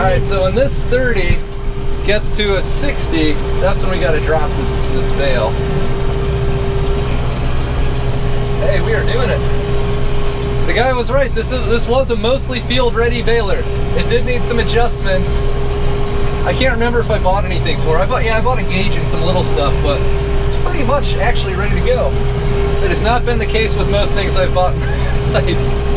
Alright, so when this 30 gets to a 60, that's when we got to drop this bale. Hey, we are doing it. The guy was right. This was a mostly field-ready baler. It did need some adjustments. I can't remember if I bought anything for it. I bought a gauge and some little stuff, but it's pretty much actually ready to go. It has not been the case with most things I've bought in my life.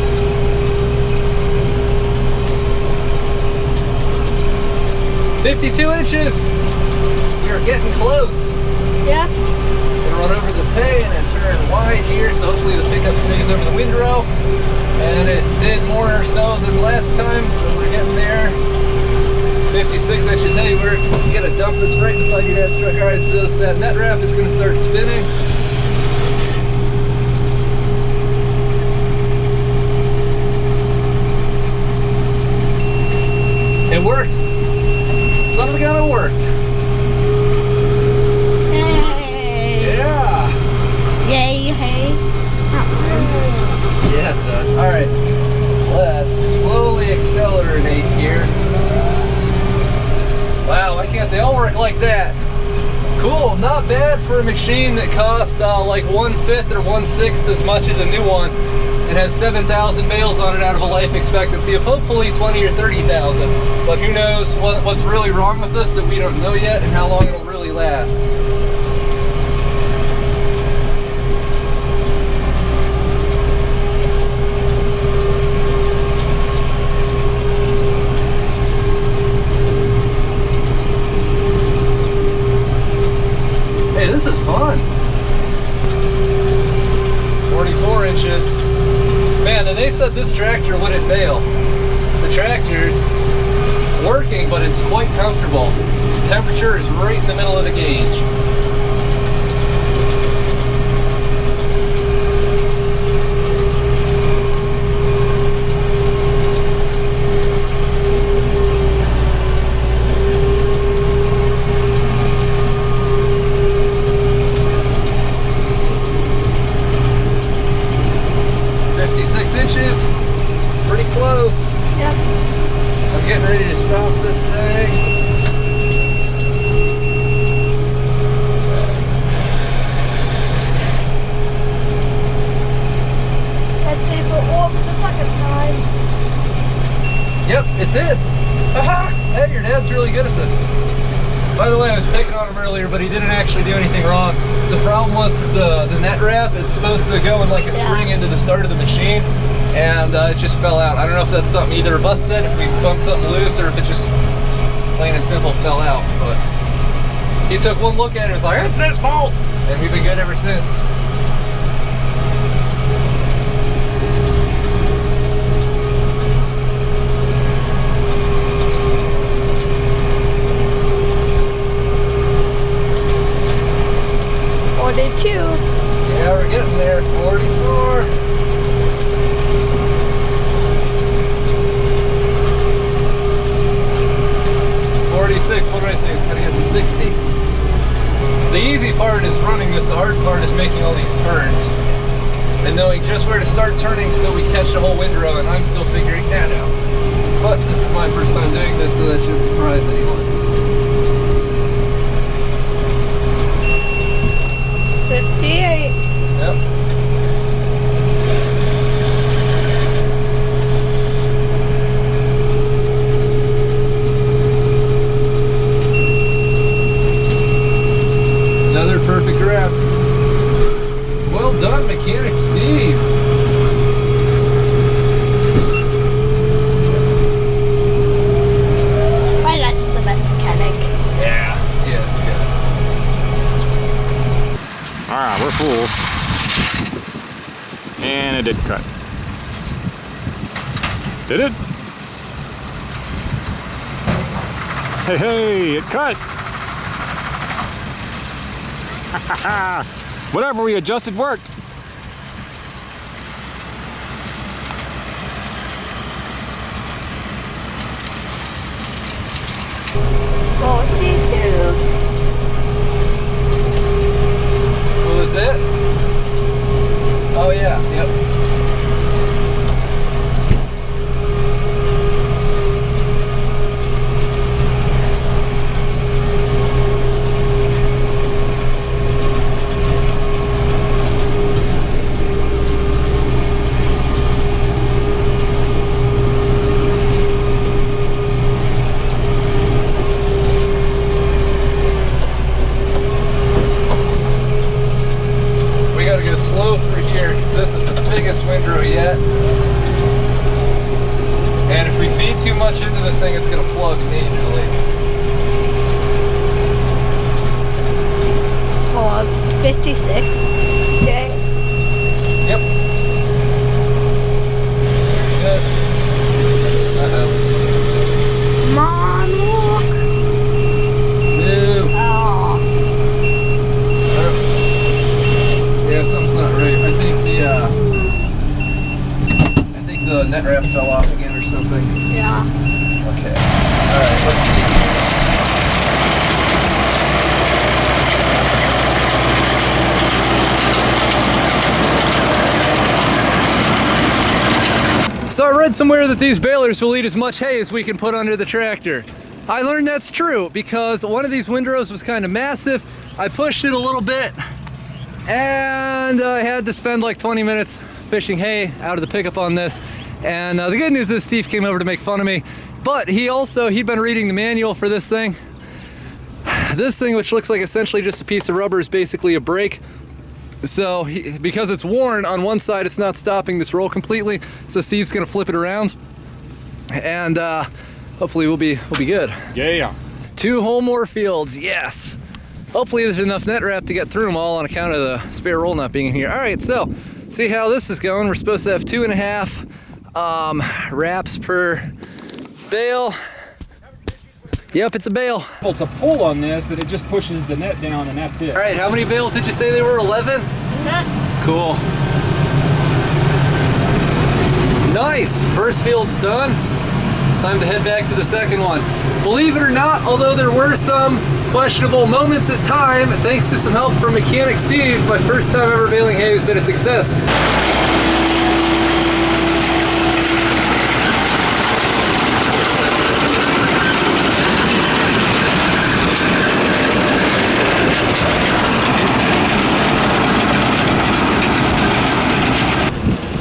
52 inches! We are getting close. Yeah. Gonna run over this hay and then turn wide here, so hopefully the pickup stays over the windrow. And it did more so than last time, so we're getting there. 56 inches hay. We're gonna dump this right beside your dad's truck. Alright, so that net wrap is gonna start spinning. It worked. Son of a gun, it worked. Hey. Yeah. Yay, hey. That rhymes. Yeah, it does. Alright. Let's slowly accelerate here. Wow, why can't they all work like that? Cool, not bad for a machine that cost like 1/5 or 1/6 as much as a new one. It has 7,000 bales on it out of a life expectancy of hopefully 20 or 30,000. But who knows what's really wrong with this that we don't know yet and how long it'll really last. Hey, this is fun. 44 inches. Man, and they said this tractor wouldn't fail. The tractor's working, but it's quite comfortable. The temperature is right in the middle of the gauge. Inches, pretty close. Yep. I'm getting ready to stop this thing. Let's see if it worked the second time. Yep, it did. Hey, your dad's really good at this. By the way, I was picking on him earlier, but he didn't actually do anything wrong. The problem was that the net wrap, it's supposed to go in like a spring into the start of the machine, and it just fell out. I don't know if that's something either of us did, if we bumped something loose, or if it just plain and simple fell out. But he took one look at it and was like, "It's this bolt!" And we've been good ever since. Yeah, we're getting there. 44. 46. What do I say? It's gonna get to 60. The easy part is running this. The hard part is making all these turns and knowing just where to start turning so we catch the whole windrow, and I'm still figuring that out. But this is my first time doing this, so that shouldn't surprise anyone. 58. Yep. Another perfect wrap. Well done, Mechanic Steve. My dad's the best mechanic. Yeah. Yeah, it's good. Alright, we're full. And it did cut. Did it? Hey, hey, it cut! Whatever we adjusted worked. What was that? Oh yeah, yep. too much into this thing, it's gonna plug majorly. For 56. Okay. Yep. Good. Uh-oh. Come on, walk. No. Oh. Yeah, something's not right. I think the net wrap fell off again or something. Yeah. Okay. Alright, let's see. So I read somewhere that these balers will eat as much hay as we can put under the tractor. I learned that's true because one of these windrows was kind of massive. I pushed it a little bit and I had to spend like 20 minutes fishing hay out of the pickup on this. And the good news is Steve came over to make fun of me, but he'd been reading the manual for this thing. This thing, which looks like essentially just a piece of rubber, is basically a brake. So because it's worn on one side, it's not stopping this roll completely. So Steve's gonna flip it around, and hopefully we'll be good. Yeah. 2 whole more fields, yes. Hopefully there's enough net wrap to get through them all on account of the spare roll not being in here. All right, so see how this is going. We're supposed to have 2.5 wraps per bale. Yep, it's a bale. Well, to pull on this, that it just pushes the net down and that's it. All right, how many bales did you say they were? 11? Cool. Nice, first field's done. It's time to head back to the second one. Believe it or not, although there were some questionable moments at time, thanks to some help from Mechanic Steve, my first time ever baling hay has been a success.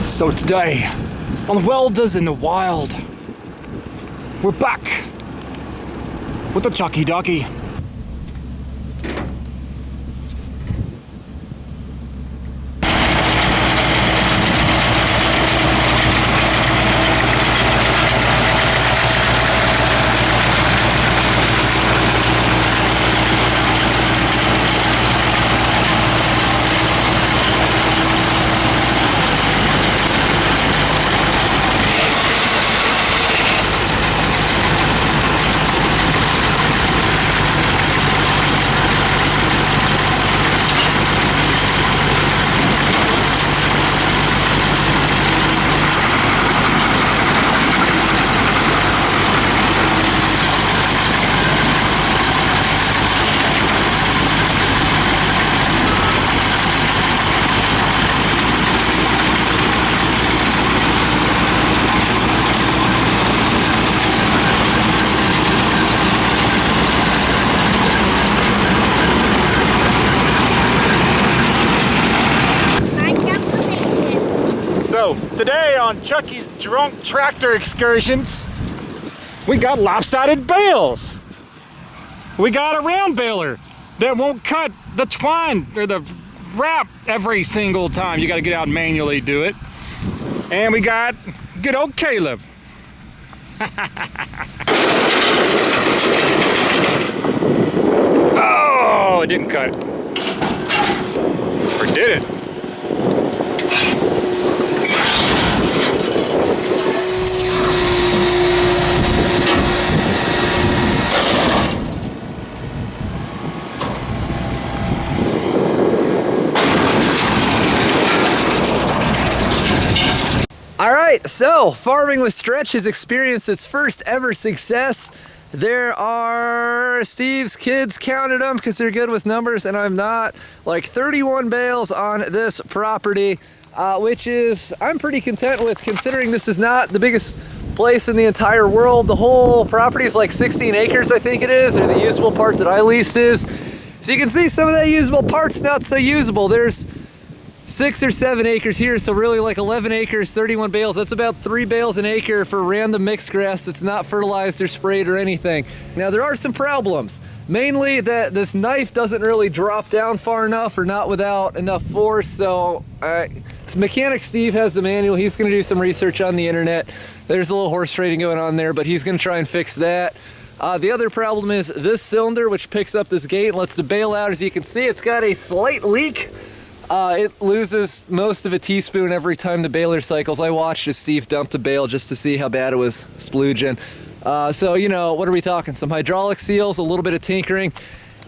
So today, on Welders in the Wild, we're back with the Chucky Ducky. So today on Chucky's Drunk Tractor Excursions, we got lopsided bales. We got a round baler that won't cut the twine or the wrap every single time. You got to get out and manually do it. And we got good old Caleb. Oh, it didn't cut. Or did it? All right, so Farming with Stretch has experienced its first ever success. There are, Steve's kids counted them because they're good with numbers and I'm not, like 31 bales on this property, which is, I'm pretty content with considering this is not the biggest place in the entire world. The whole property is like 16 acres, I think it is, or the usable part that I leased is. So you can see some of that usable part's not so usable. There's 6 or 7 acres here, so really like 11 acres, 31 bales. That's about 3 bales an acre for random mixed grass that's not fertilized or sprayed or anything. Now there are some problems. Mainly that this knife doesn't really drop down far enough or not without enough force, so Mechanic Steve has the manual. He's gonna do some research on the internet There's a little horse trading going on there, but he's going to try and fix that. The other problem is this cylinder, which picks up this gate and lets the bale out. As you can see, it's got a slight leak. It loses most of a teaspoon every time the baler cycles. I watched as Steve dumped a bale just to see how bad it was splooging. So, you know, what are we talking? Some hydraulic seals, a little bit of tinkering,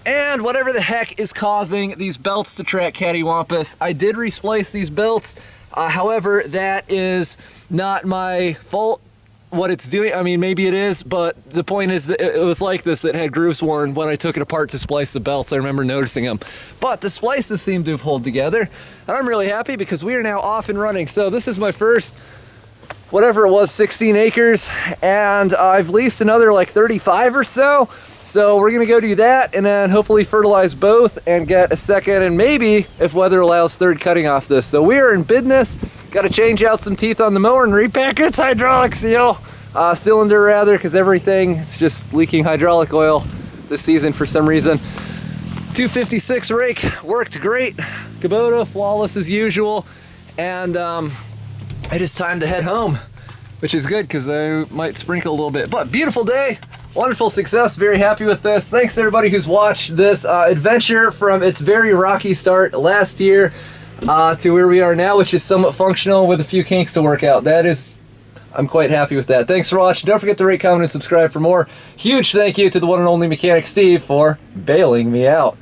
and whatever the heck is causing these belts to track cattywampus. I did replace these belts. However, that is not my fault. What it's doing, I mean, maybe it is, but the point is that it was like this, that had grooves worn when I took it apart to splice the belts. I remember noticing them, but the splices seem to have held together, and I'm really happy because we are now off and running. So this is my first, whatever it was, 16 acres, and I've leased another like 35 or so. So we're gonna go do that and then hopefully fertilize both and get a second, and maybe, if weather allows, third cutting off this. So we are in business. Got to change out some teeth on the mower and repack its hydraulic cylinder rather, because everything is just leaking hydraulic oil this season for some reason. 256 rake worked great. Kubota flawless as usual, and it is time to head home, which is good because I might sprinkle a little bit. But beautiful day, wonderful success, very happy with this. Thanks to everybody who's watched this adventure from its very rocky start last year to where we are now, which is somewhat functional with a few kinks to work out. I'm quite happy with that. Thanks for watching. Don't forget to rate, comment, and subscribe for more. Huge thank you to the one and only Mechanic Steve for bailing me out.